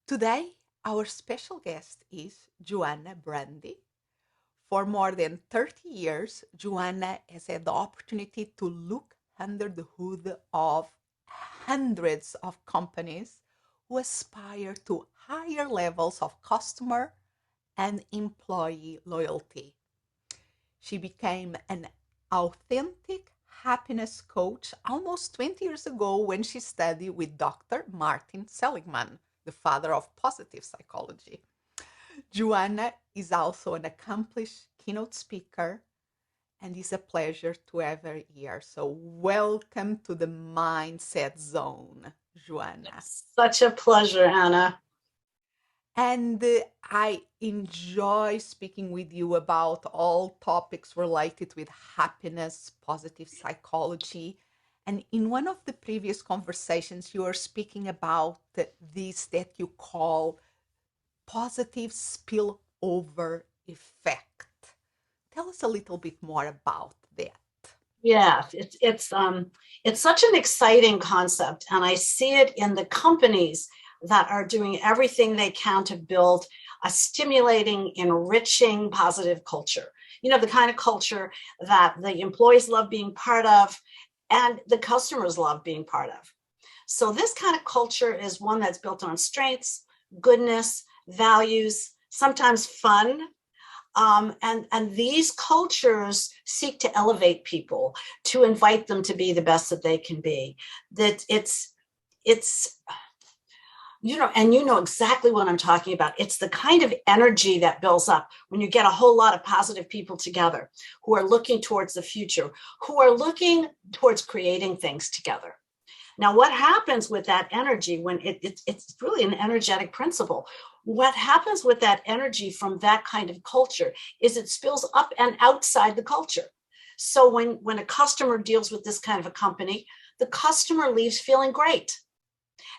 Today, our special guest is JoAnna Brandi. For more than 30 years, JoAnna has had the opportunity to look under the hood of hundreds of companies who aspire to higher levels of customer and employee loyalty. She became an authentic happiness coach almost 20 years ago when she studied with Dr. Martin Seligman, the father of positive psychology. JoAnna is also an accomplished keynote speaker and is a pleasure to have her here. So, welcome to the Mindset Zone, JoAnna. Such a pleasure, Anna. And I enjoy speaking with you about all topics related with happiness, positive psychology. And in one of the previous conversations, you were speaking about this that you call positive spillover effect. Tell us a little bit more about that. Yeah, it's such an exciting concept, and I see it in the companies that are doing everything they can to build a stimulating, enriching, positive culture. You know, the kind of culture that the employees love being part of and the customers love being part of. So this kind of culture is one that's built on strengths, goodness, values, sometimes fun. And these cultures seek to elevate people, to invite them to be the best that they can be. That it's and you know exactly what I'm talking about. It's the kind of energy that builds up when you get a whole lot of positive people together who are looking towards the future, who are looking towards creating things together. Now, what happens with that energy when it's really an energetic principle? What happens with that energy from that kind of culture is it spills up and outside the culture. So when a customer deals with this kind of a company, the customer leaves feeling great.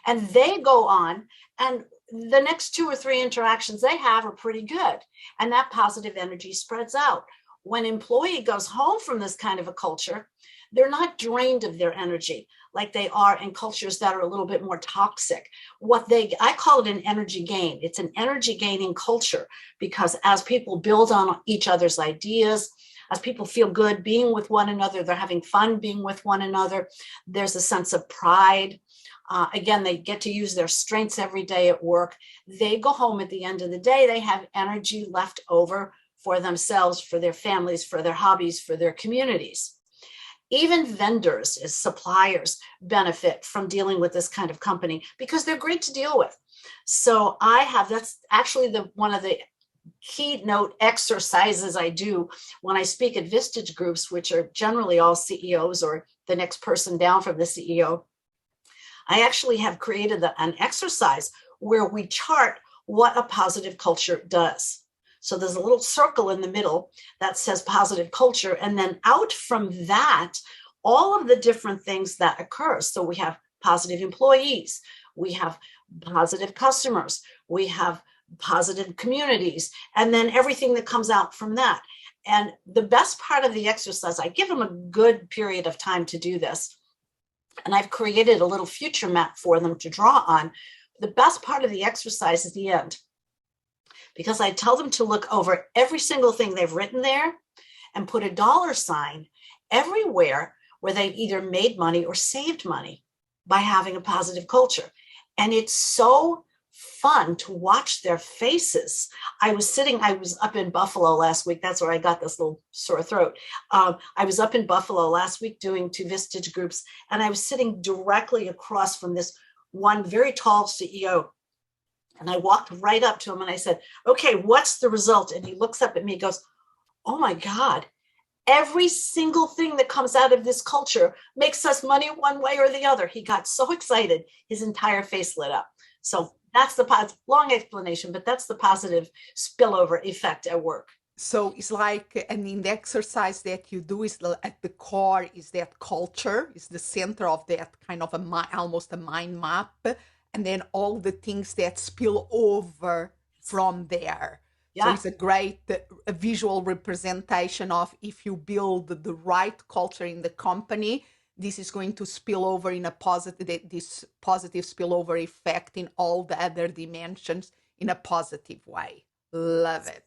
And they go on, and the next 2 or 3 interactions they have are pretty good. And that positive energy spreads out. When an employee goes home from this kind of a culture, they're not drained of their energy like they are in cultures that are a little bit more toxic. I call it an energy gain. It's an energy gaining culture because as people build on each other's ideas, as people feel good being with one another, they're having fun being with one another, there's a sense of pride. Again, they get to use their strengths every day at work. They go home at the end of the day, they have energy left over for themselves, for their families, for their hobbies, for their communities. Even vendors as suppliers benefit from dealing with this kind of company because they're great to deal with. So that's actually one of the keynote exercises I do when I speak at Vistage groups, which are generally all CEOs or the next person down from the CEO. I actually have created an exercise where we chart what a positive culture does. So there's a little circle in the middle that says positive culture. And then out from that, all of the different things that occur. So we have positive employees, we have positive customers, we have positive communities, and then everything that comes out from that. And the best part of the exercise, I give them a good period of time to do this. And I've created a little future map for them to draw on. The best part of the exercise is the end, because I tell them to look over every single thing they've written there and put a dollar sign everywhere where they've either made money or saved money by having a positive culture. And it's so fun to watch their faces. I was up in Buffalo last week. That's where I got this little sore throat. I was up in Buffalo last week doing 2 Vistage groups, and I was sitting directly across from this one very tall CEO. And I walked right up to him and I said, okay, what's the result? And he looks up at me and goes, oh my God, every single thing that comes out of this culture makes us money one way or the other. He got so excited, his entire face lit up. So that's the long explanation, but that's the positive spillover effect at work. So it's like, and in the exercise that you do is at the core is that culture, is the center of that kind of almost a mind map, and then all the things that spill over from there. So Yeah. it's a great visual representation of if you build the right culture in the company, this is going to spill over in a positive, this positive spillover effect in all the other dimensions in a positive way. Love it.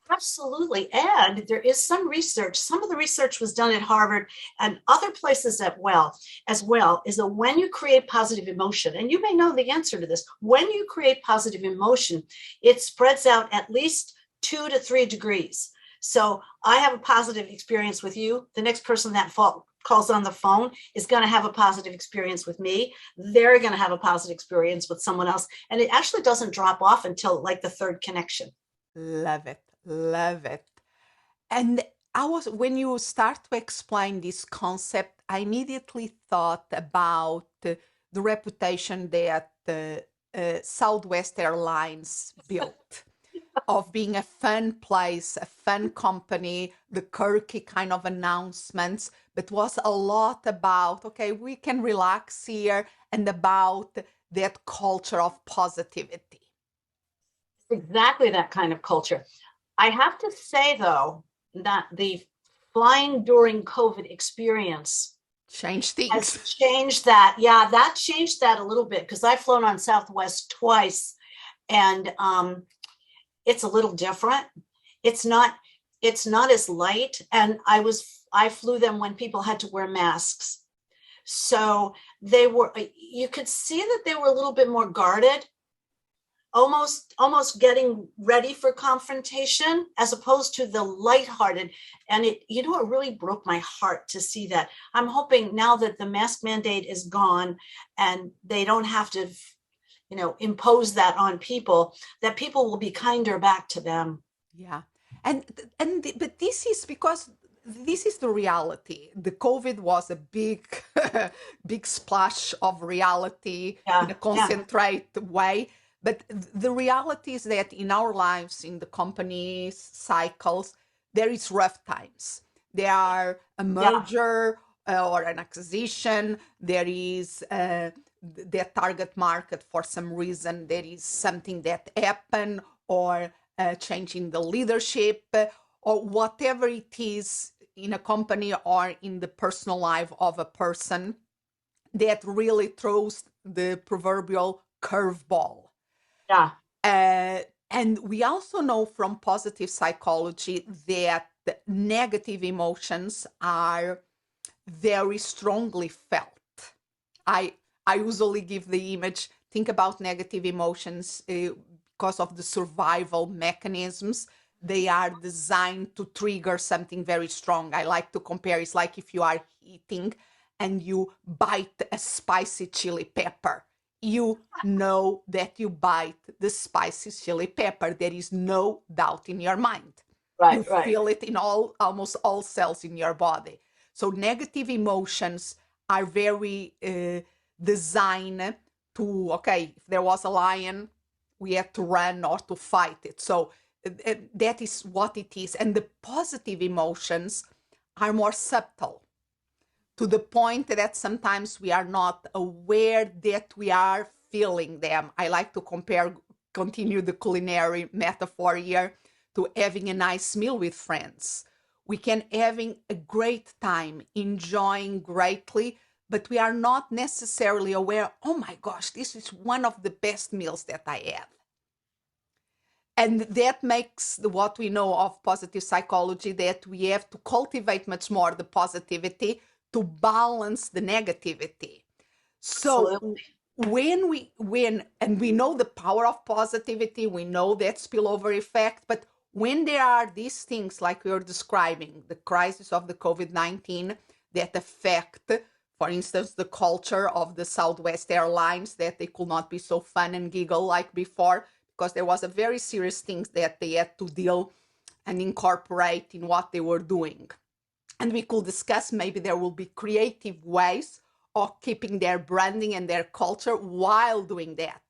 Absolutely. And there is some research. Some of the research was done at Harvard and other places as well, is that when you create positive emotion, and you may know the answer to this, when you create positive emotion, it spreads out at least 2 to 3 degrees. So I have a positive experience with you. The next person that calls on the phone is going to have a positive experience with me. They're going to have a positive experience with someone else. And it actually doesn't drop off until like the third connection. Love it. Love it. And when you start to explain this concept, I immediately thought about the reputation that Southwest Airlines built of being a fun place, a fun company, the quirky kind of announcements, but was a lot about, okay, we can relax here, and about that culture of positivity. Exactly that kind of culture. I have to say, though, that the flying during COVID experience Change has things. changed that. Yeah, that changed that a little bit because I've flown on Southwest twice, and it's a little different. It's not as light, and I flew them when people had to wear masks. So you could see that they were a little bit more guarded, almost getting ready for confrontation as opposed to the lighthearted. And it really broke my heart to see that. I'm hoping now that the mask mandate is gone and they don't have to impose that on people, that people will be kinder back to them. Yeah. But this is because this is the reality. The COVID was a big big splash of reality in Yeah, a yeah, concentrate way. But the reality is that in our lives, in the company's cycles, there is rough times. There are a yeah. merger or an acquisition. There is their target market for some reason. There is something that happened, or changing the leadership, or whatever it is in a company or in the personal life of a person that really throws the proverbial curveball. Yeah. Uh, and we also know from positive psychology that negative emotions are very strongly felt. I I usually give the image. Think about negative emotions because of the survival mechanisms. They are designed to trigger something very strong. I like to compare. It's like if you are eating and you bite a spicy chili pepper. You know that you bite the spicy chili pepper. There is no doubt in your mind. You Right, right. feel it in almost all cells in your body. So negative emotions are very designed to, okay, if there was a lion, we had to run or to fight it. So that is what it is. And the positive emotions are more subtle, to the point that sometimes we are not aware that we are feeling them. I like to continue the culinary metaphor here, to having a nice meal with friends. We can having a great time, enjoying greatly, but we are not necessarily aware, oh my gosh, this is one of the best meals that I had. And that makes what we know of positive psychology, that we have to cultivate much more the positivity to balance the negativity. So Absolutely. when we know the power of positivity, we know that spillover effect, but when there are these things like we are describing, the crisis of the COVID-19 that affect, for instance, the culture of the Southwest Airlines, that they could not be so fun and giggle like before, because there was a very serious things that they had to deal and incorporate in what they were doing. And we could discuss, maybe there will be creative ways of keeping their branding and their culture while doing that.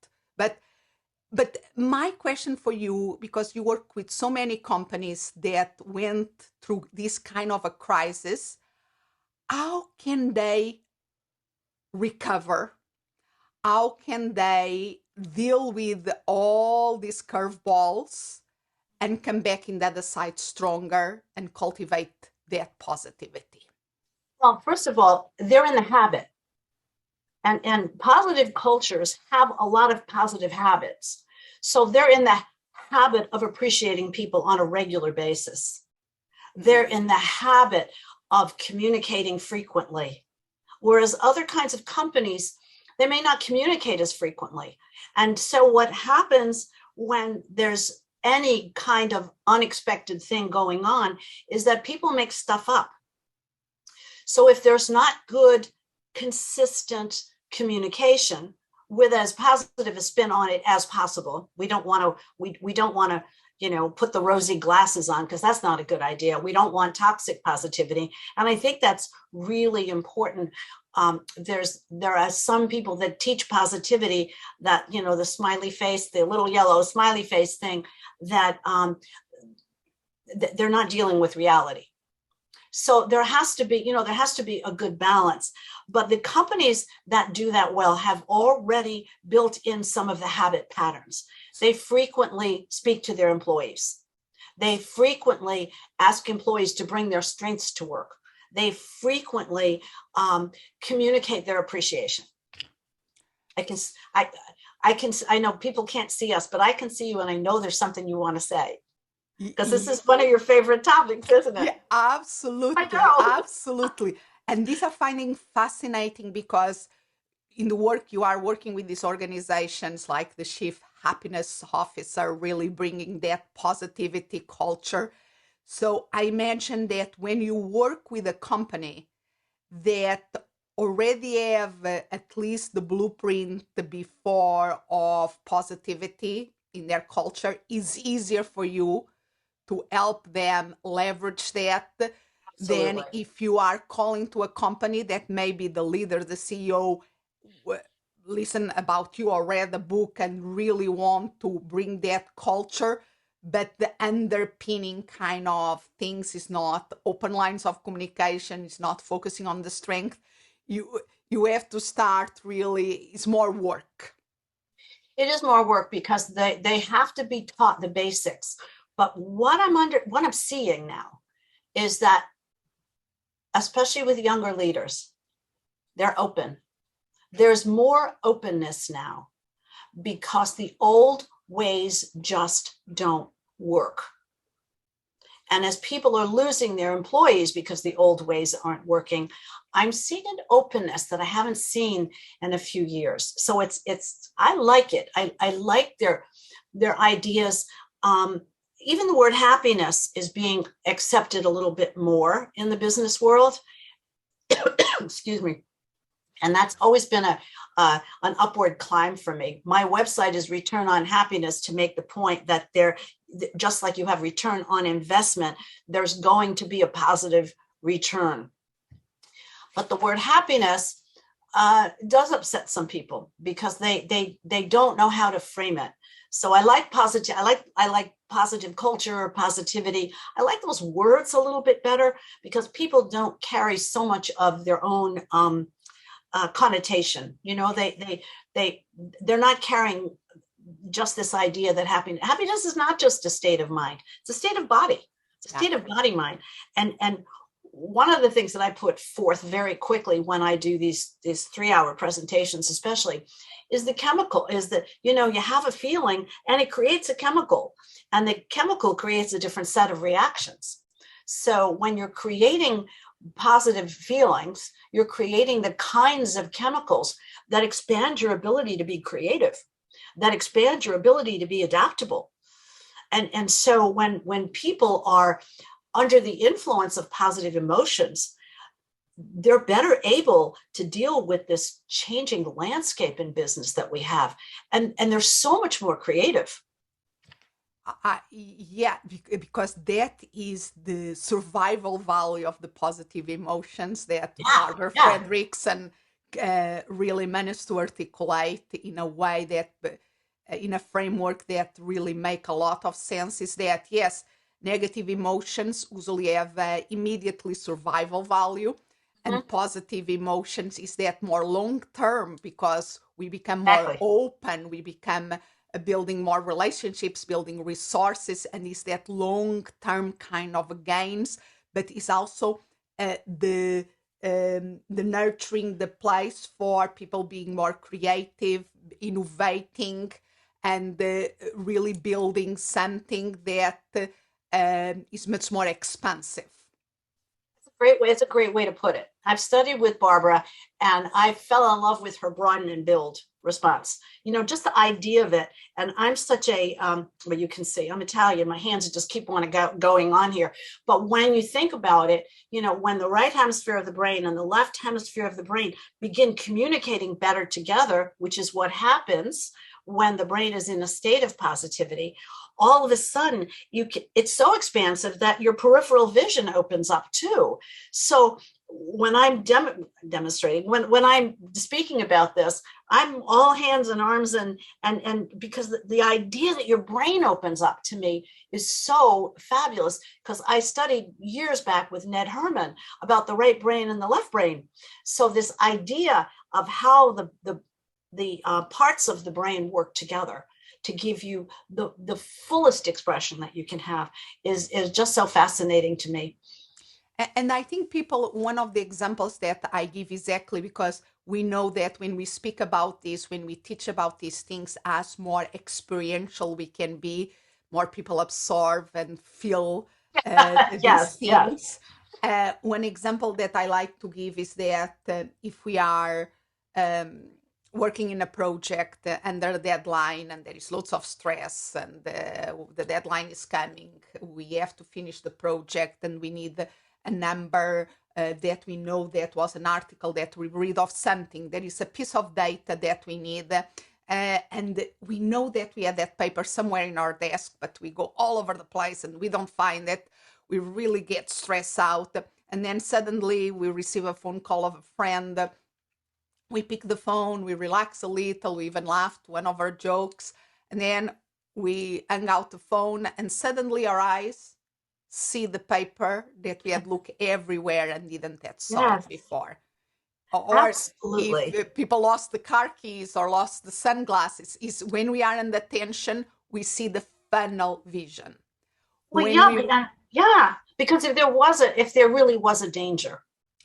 But my question for you, because you work with so many companies that went through this kind of a crisis, how can they recover? How can they deal with all these curveballs and come back in the other side stronger and cultivate that positivity? Well, first of all, they're in the habit. And positive cultures have a lot of positive habits. So they're in the habit of appreciating people on a regular basis. They're Mm. in the habit of communicating frequently. Whereas other kinds of companies, they may not communicate as frequently. And so what happens when there's any kind of unexpected thing going on is that people make stuff up. So if there's not good, consistent communication with as positive a spin on it as possible, we don't want to we don't want to put the rosy glasses on, because that's not a good idea. We don't want toxic positivity, and I think that's really important. There are some people that teach positivity, that the smiley face, the little yellow smiley face thing, that they're not dealing with reality. So there has to be a good balance. But the companies that do that well have already built in some of the habit patterns. They frequently speak to their employees. They frequently ask employees to bring their strengths to work. They frequently communicate their appreciation. I know people can't see us, but I can see you, and I know there's something you want to say, because this is one of your favorite topics, isn't it? Yeah, I absolutely, know. absolutely. And these are finding fascinating because in the work you are working with these organizations like the Chief Happiness Officer, really bringing that positivity culture. So I mentioned that when you work with a company that already have at least the blueprint before of positivity in their culture, is easier for you to help them leverage that than Absolutely. if you are calling to a company that maybe the leader, the CEO, listen about you or read the book and really want to bring that culture, but the underpinning kind of things is not open lines of communication, is not focusing on the strength. You have to start, really, it's more work. It is more work because they have to be taught the basics. But what I'm seeing now is that, especially with younger leaders, they're open. There's more openness now because the old ways just don't work. And as people are losing their employees because the old ways aren't working, I'm seeing an openness that I haven't seen in a few years. So I like it. I like their ideas. Even the word happiness is being accepted a little bit more in the business world. Excuse me. And that's always been an upward climb for me. My website is Return on Happiness, to make the point that just like you have return on investment, there's going to be a positive return. But the word happiness does upset some people because they don't know how to frame it. So I like positive. I like positive culture or positivity. I like those words a little bit better because people don't carry so much of their own connotation. They're not carrying just this idea that happiness is not just a state of mind. It's a state of body. It's a Yeah. state of body mind. And one of the things that I put forth very quickly when I do these 3-hour presentations, especially, is the chemical. Is that you have a feeling and it creates a chemical, and the chemical creates a different set of reactions. So when you're creating positive feelings, you're creating the kinds of chemicals that expand your ability to be creative, that expand your ability to be adaptable. And so when people are under the influence of positive emotions, they're better able to deal with this changing landscape in business that we have. And they're so much more creative. Yeah, because that is the survival value of the positive emotions that Yeah, Barbara yeah. Fredrickson really managed to articulate in a way that, in a framework that really make a lot of sense. Is that, yes, negative emotions usually have immediately survival value, Mhm. and positive emotions is that more long term because we become more Exactly. open, we become building more relationships, building resources, and is that long term kind of gains, but is also the the nurturing the place for people being more creative, innovating, and really building something that is much more expansive. Great way. It's a great way to put it. I've studied with Barbara and I fell in love with her broaden and build response. Just the idea of it. And I'm such a, well, you can see I'm Italian. My hands just keep on going on here. But when you think about it, when the right hemisphere of the brain and the left hemisphere of the brain begin communicating better together, which is what happens when the brain is in a state of positivity, all of a sudden it's so expansive that your peripheral vision opens up too. So when I'm demonstrating, when I'm speaking about this, I'm all hands and arms and because the idea that your brain opens up to me is so fabulous, because I studied years back with Ned Herman about the right brain and the left brain. So this idea of how the parts of the brain work together to give you the fullest expression that you can have is just so fascinating to me. And I think people, one of the examples that I give is exactly because we know that when we speak about this, when we teach about these things, as more experiential we can be, more people absorb and feel these Yes, yes. things. One example that I like to give is that if we are um, working in a project under a deadline and there is lots of stress and the deadline is coming, we have to finish the project and we need a number that we know that was an article that we read of something. There is a piece of data that we need. And we know that we had that paper somewhere in our desk, but we go all over the place and we don't find it. We really get stressed out. And then suddenly we receive a phone call of a friend. We pick the phone, we relax a little, we even laughed one of our jokes. And then we hang out the phone and suddenly our eyes see the paper that we had looked everywhere and didn't have saw it Yes, before. Or if absolutely. people lost the car keys or lost the sunglasses, is when we are under tension, we see the funnel vision. Well, When yeah, we yeah, because if there really was a danger,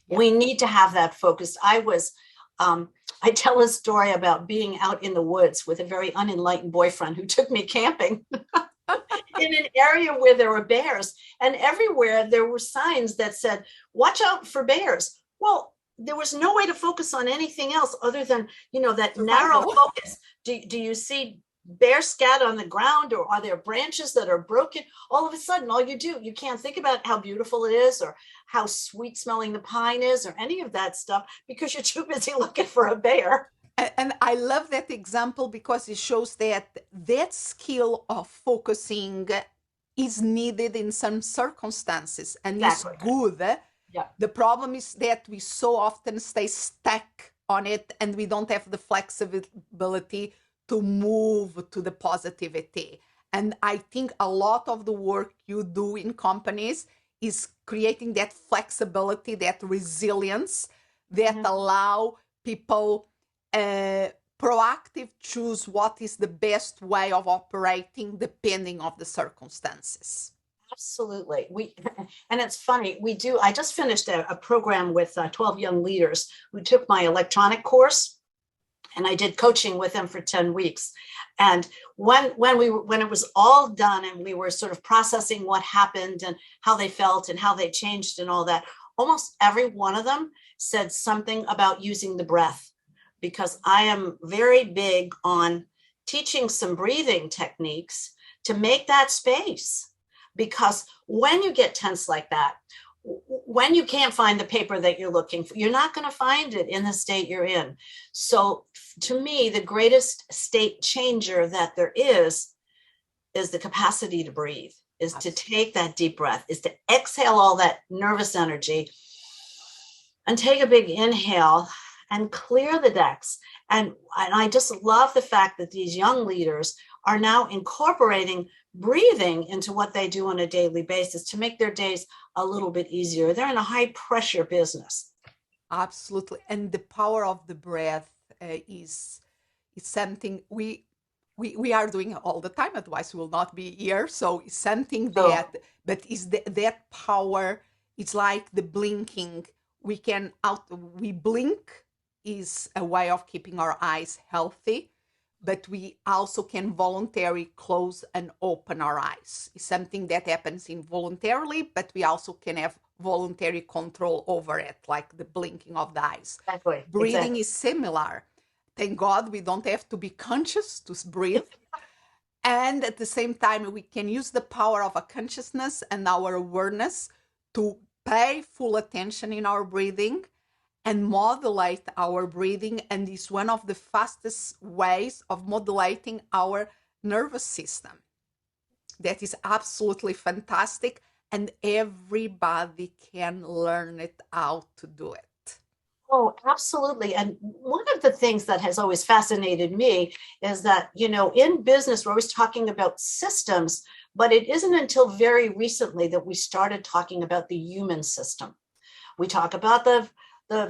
Yeah. we need to have that focused. I tell a story about being out in the woods with a very unenlightened boyfriend who took me camping in an area where there were bears, and everywhere there were signs that said, watch out for bears. Well, there was no way to focus on anything else other than, that narrow survival. focus. Do you see bear scat on the ground, or are there branches that are broken? All of a sudden, all you can't think about how beautiful it is or how sweet smelling the pine is or any of that stuff because you're too busy looking for a bear. And I love that example because it shows that that skill of focusing is needed in some circumstances and is Exactly. good. Yeah. The problem is that we so often stay stuck on it and we don't have the flexibility to move to the positivity. And I think a lot of the work you do in companies is creating that flexibility, that resilience that Mhm. allow people uh, proactive choose what is the best way of operating depending of the circumstances. Absolutely. And it's funny, I just finished a program with 12 young leaders who took my electronic course, and I did coaching with them for 10 weeks. And when it was all done and we were sort of processing what happened and how they felt and how they changed and all that, almost every one of them said something about using the breath, because I am very big on teaching some breathing techniques to make that space. Because when you get tense like that, when you can't find the paper that you're looking for, you're not going to find it in the state you're in. So to me, the greatest state changer that there is the capacity to breathe, is to take that deep breath, is to exhale all that nervous energy and take a big inhale and clear the decks. And I just love the fact that these young leaders are now incorporating breathing into what they do on a daily basis to make their days a little bit easier. They're in a high pressure business. Absolutely. And the power of the breath is something we are doing all the time. Otherwise, we will not be here. So it's something So that, but is that power? It's like the blinking. we blink is a way of keeping our eyes healthy, but we also can voluntarily close and open our eyes. It's something that happens involuntarily, but we also can have voluntary control over it, like the blinking of the eyes. Exactly. Breathing is similar. Thank God we don't have to be conscious to breathe. And at the same time, we can use the power of a consciousness and our awareness to pay full attention in our breathing and modulate our breathing. And is one of the fastest ways of modulating our nervous system. That is absolutely fantastic. And everybody can learn it how to do it. Oh, absolutely. And one of the things that has always fascinated me is that, in business, we're always talking about systems, but it isn't until very recently that we started talking about the human system. We talk about the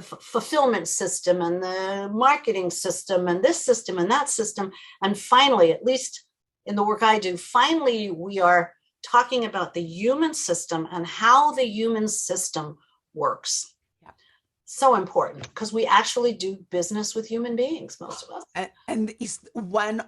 fulfillment system and the marketing system and this system and that system. And finally, at least in the work I do, finally, we are talking about the human system and how the human system works. So important, because we actually do business with human beings, most of us. And it's one,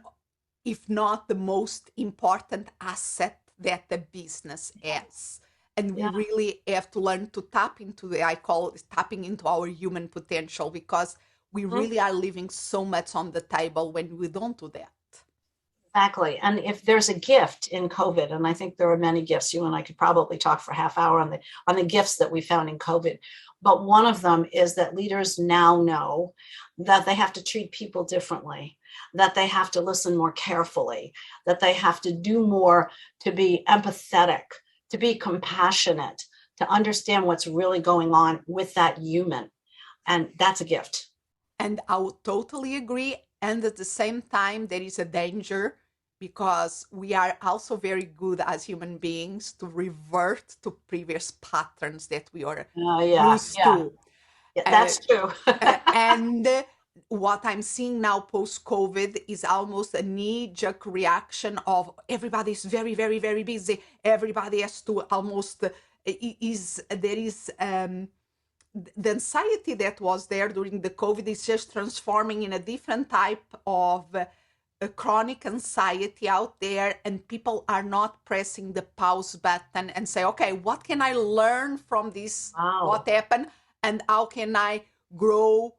if not the most important asset that the business has. And we really have to learn to tap into I call it tapping into our human potential, because we really are leaving so much on the table when we don't do that. Exactly. And if there's a gift in COVID, and I think there are many gifts, you and I could probably talk for a half hour on the gifts that we found in COVID. But one of them is that leaders now know that they have to treat people differently, that they have to listen more carefully, that they have to do more to be empathetic, to be compassionate, to understand what's really going on with that human. And that's a gift. And I would totally agree. And at the same time, there is a danger, because we are also very good as human beings to revert to previous patterns that we are used to. Yeah, that's true. And what I'm seeing now post-COVID is almost a knee-jerk reaction of everybody's very, very, very busy. Everybody has to almost, the anxiety that was there during the COVID is just transforming in a different type of a chronic anxiety out there, and people are not pressing the pause button and say, okay, what can I learn from this? Wow. What happened? And how can I grow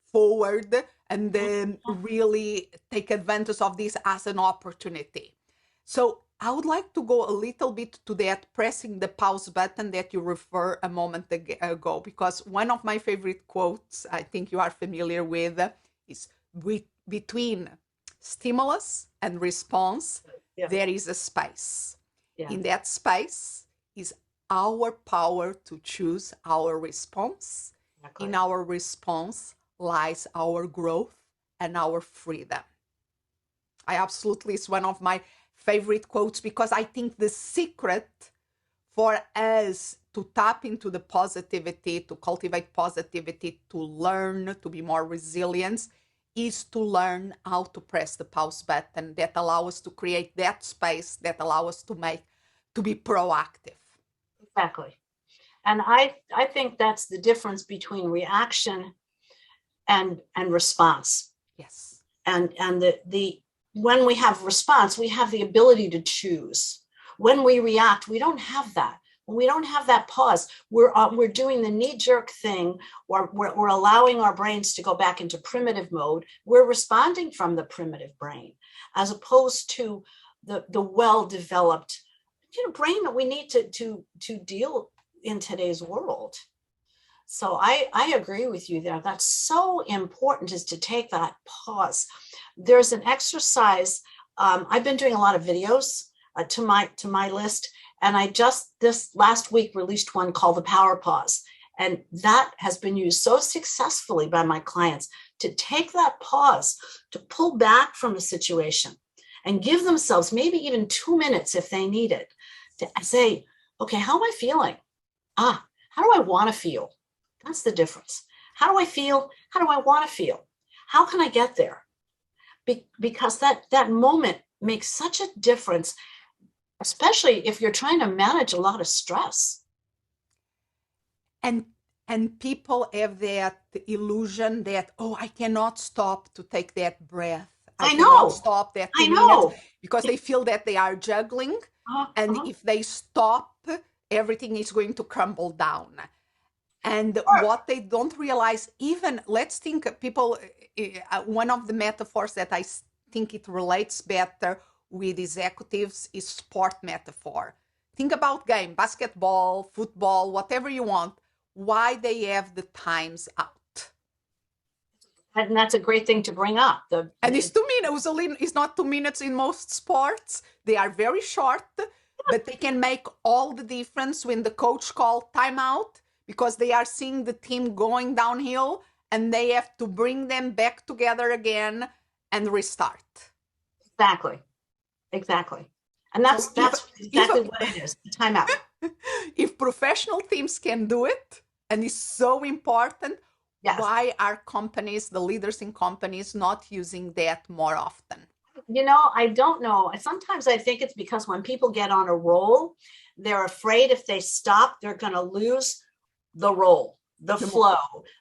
forward and really take advantage of this as an opportunity? So I would like to go a little bit to that pressing the pause button that you refer a moment ago, because one of my favorite quotes, I think you are familiar with, is between stimulus and response, there is a space. In that space is our power to choose our response. In our response lies our growth and our freedom. It's one of my favorite quotes, because I think the secret for us to tap into the positivity, to cultivate positivity, to learn to be more resilient, is to learn how to press the pause button that allow us to create that space, that allow us to be proactive. Exactly. And I think that's the difference between reaction and response. Yes. And the when we have response, we have the ability to choose. When we react, we don't have that. When we don't have that pause, we're doing the knee-jerk thing, or we're allowing our brains to go back into primitive mode. We're responding from the primitive brain, as opposed to the well-developed brain that we need to deal in today's world. So I agree with you there. That's so important, is to take that pause. There's an exercise. I've been doing a lot of videos to my list. And I just this last week released one called the Power Pause. And that has been used so successfully by my clients, to take that pause, to pull back from the situation and give themselves maybe even 2 minutes if they need it, to say, okay, how am I feeling? How do I want to feel? That's the difference. How do I feel? How do I want to feel? How can I get there? Because that moment makes such a difference, especially if you're trying to manage a lot of stress. And And people have that illusion that, oh, I cannot stop to take that breath. I I cannot know. stop that I 2 minutes know. because they feel that they are juggling. Uh-huh, And uh-huh. if they stop, everything is going to crumble down. And Or- what they don't realize, even let's think people, one of the metaphors that I think it relates better with executives is sport metaphor. Think about game, basketball, football, whatever you want, why they have the times out. And that's a great thing to bring up. And it's 2 minutes. It's not 2 minutes in most sports. They are very short, but they can make all the difference when the coach called timeout because they are seeing the team going downhill and they have to bring them back together again and restart. exactly, exactly. And So that's if exactly what it is. Timeout. if professional teams can do it and it's so important, Yes. why are companies, the leaders in companies, not using that more often? I don't know. Sometimes I think it's because when people get on a roll, they're afraid if they stop, they're going to lose the roll, the flow,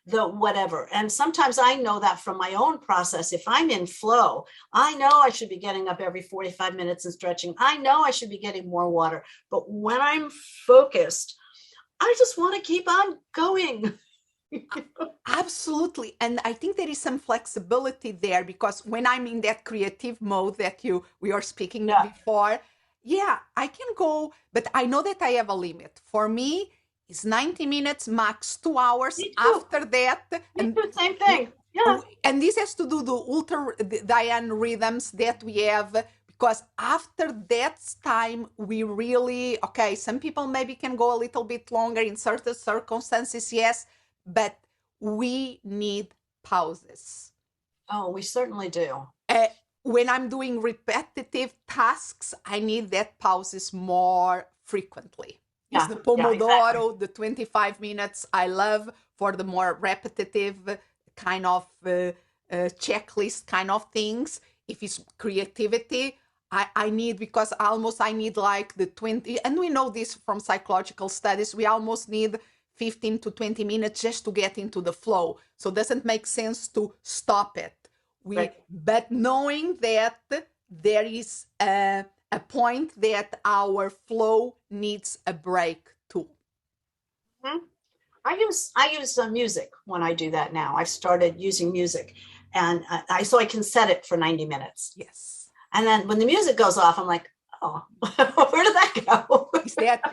the whatever. And sometimes I know that from my own process. If I'm in flow, I know I should be getting up every 45 minutes and stretching. I know I should be getting more water. But when I'm focused, I just want to keep on going. Absolutely. And I think there is some flexibility there because when I'm in that creative mode that we are speaking Yeah. before, yeah, I can go, but I know that I have a limit. For me, it's 90 minutes, max 2 hours. Me too. After that, Me too. Same thing. Yeah. and this has to do the Diane rhythms that we have because after that time we really okay, some people maybe can go a little bit longer in certain circumstances, yes, but we need pauses. Oh, we certainly do. uh, when I'm doing repetitive tasks, I need that pauses more frequently. Is Yeah. the Yeah, exactly. Pomodoro, the 25 minutes I love for the more repetitive kind of checklist kind of things. If it's creativity, I need because almost I need like the 20, and we know this from psychological studies, we almost need 15 to 20 minutes just to get into the flow. So it doesn't make sense to stop it. Right. But knowing that there is a point that our flow needs a break too. Mhm. I use music when I do that now. I've started using music, and I can set it for 90 minutes. Yes. And then when the music goes off, I'm like, oh, where did that go?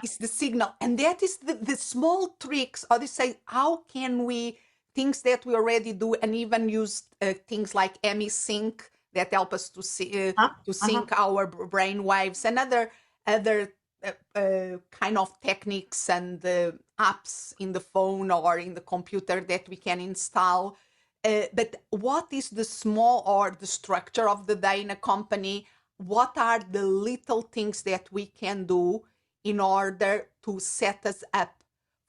Is the signal, and that is the small tricks. Or they say, how can we things that we already do, and even use things like ME sync that help us to see Huh? to Uh-huh. sync our brain waves and other kind of techniques and apps in the phone or in the computer that we can install. But what is the small or the structure of the day in a company? What are the little things that we can do in order to set us up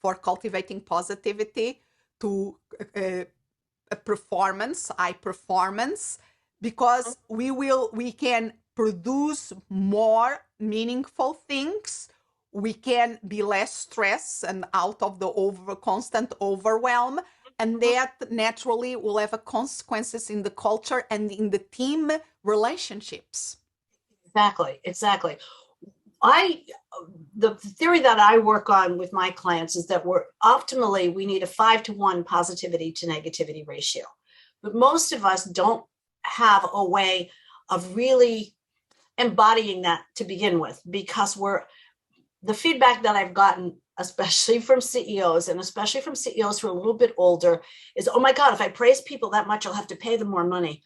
for cultivating positivity, to a performance, high performance, because we can produce more meaningful things. We can be less stressed and out of the constant overwhelm, and Mhm. that naturally will have a consequences in the culture and in the team relationships. Exactly. Exactly. I the theory that I work on with my clients is that we need a 5-to-1 positivity to negativity ratio. But most of us don't have a way of really embodying that to begin with, because the feedback that I've gotten, especially from CEOs and especially from CEOs who are a little bit older, is, oh my God, if I praise people that much, I'll have to pay them more money,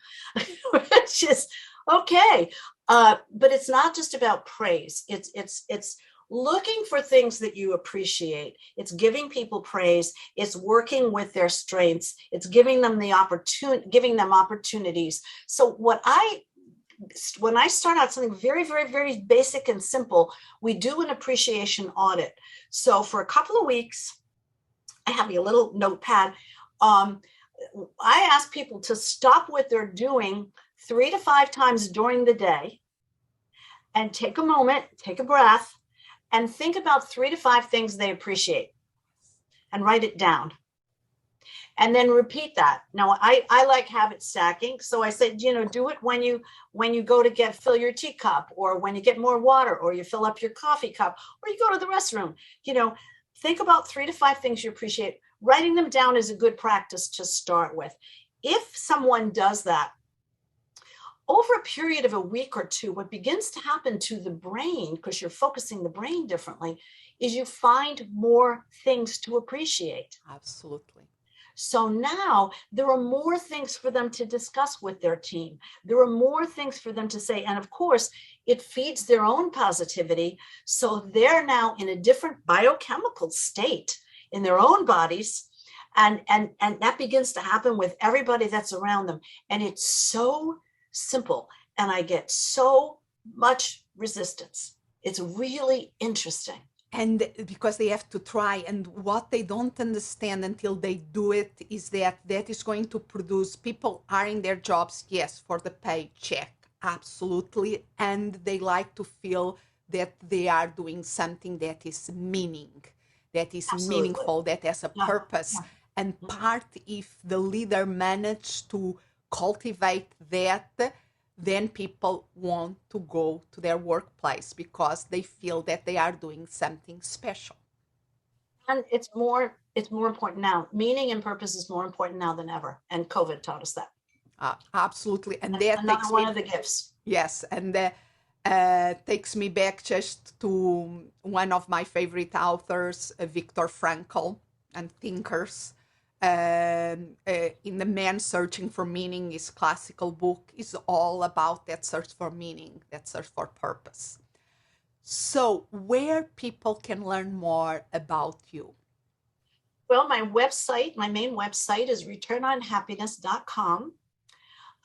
which is okay. But it's not just about praise. It's looking for things that you appreciate. It's giving people praise. It's working with their strengths. It's giving them giving them opportunities. So when I start out something very, very, very basic and simple, we do an appreciation audit. So for a couple of weeks, I have a little notepad. Um, I ask people to stop what they're doing 3 to 5 times during the day and take a moment, take a breath, and think about 3 to 5 things they appreciate and write it down. and then repeat that. Now, I like habit stacking. So I said, do it when you go to fill your teacup, or when you get more water, or you fill up your coffee cup, or you go to the restroom. Think about 3 to 5 things you appreciate. Writing them down is a good practice to start with. If someone does that, over a period of a week or two, what begins to happen to the brain, because you're focusing the brain differently, is you find more things to appreciate. Absolutely. So now there are more things for them to discuss with their team. There are more things for them to say. And of course, it feeds their own positivity. So they're now in a different biochemical state in their own bodies. And that begins to happen with everybody that's around them. And it's so simple. And I get so much resistance. It's really interesting. And because they have to try, and what they don't understand until they do it is that is going to produce, people are in their jobs, yes, for the paycheck, absolutely, and they like to feel that they are doing something that is meaningful, that has a purpose. Yeah. And part, if the leader managed to cultivate that, then people want to go to their workplace because they feel that they are doing something special. And it's more important now. Meaning and purpose is more important now than ever. And COVID taught us that. Absolutely. And that another takes one of the gifts. Yes. And takes me back just to one of my favorite authors, Viktor Frankl, and thinkers. In The Man Searching for Meaning, his classical book is all about that search for meaning, that search for purpose. So where people can learn more about you? Well, my main website is returnonhappiness.com.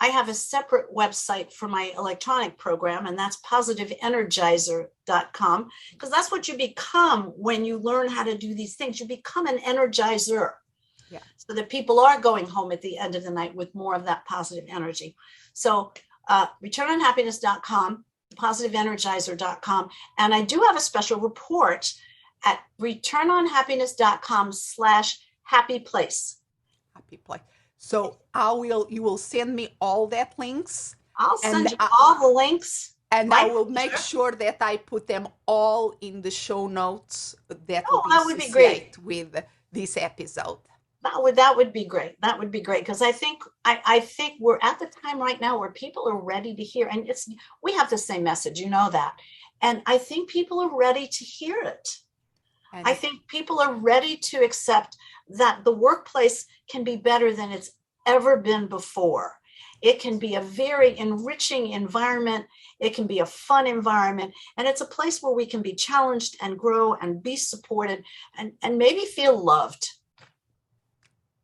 I have a separate website for my electronic program, and that's positiveenergizer.com, because that's what you become when you learn how to do these things. You become an energizer. Yeah. So that people are going home at the end of the night with more of that positive energy. So returnonhappiness.com, positiveenergizer.com. And I do have a special report at returnonhappiness.com/happyplace. Happy place. So you will send me all that links. I'll send you all the links. And I will make sure that I put them all in the show notes that will be associated with this episode. That would be great. That would be great, because I think we're at the time right now where people are ready to hear, and we have the same message, that, and I think people are ready to hear it. And I think people are ready to accept that the workplace can be better than it's ever been before. It can be a very enriching environment. It can be a fun environment, and it's a place where we can be challenged and grow and be supported and maybe feel loved.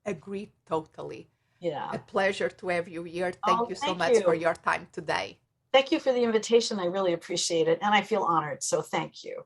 Agree totally. Yeah. A pleasure to have you here. Thank you so much for your time today. Thank you for the invitation. I really appreciate it. And I feel honored. So thank you.